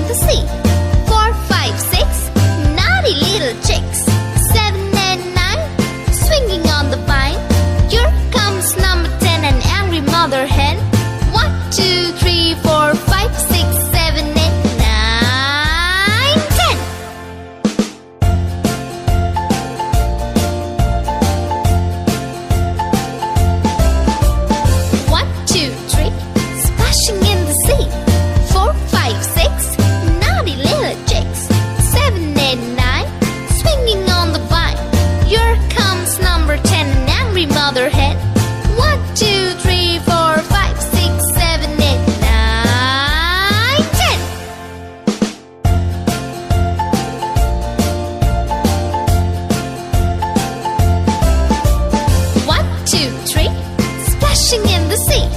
the sea. 4, 5, 6, naughty little chicks. 7 and 9, swinging on the vine. Here comes number 10, an angry mother hen. 1, 2, 3, 4, 5, 6, 7, 8, 9, 10. 1, 2, 3, splashing in the sea. 4, 5, 6, naughty little chicks. 7, 8, 9, swinging on the vine. Here comes number 10, an angry mother hen. 1, 2, 3, 4, 5, 6, 7, 8, 9, 10. 1, 2, 3, splashing in the sea.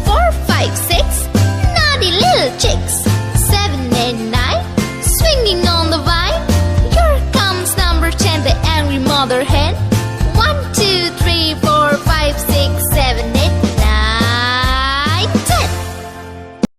4, 5, 6, naughty little chicks. 7, 8, 9, swinging on the vine. Here comes number 10, the angry mother hen.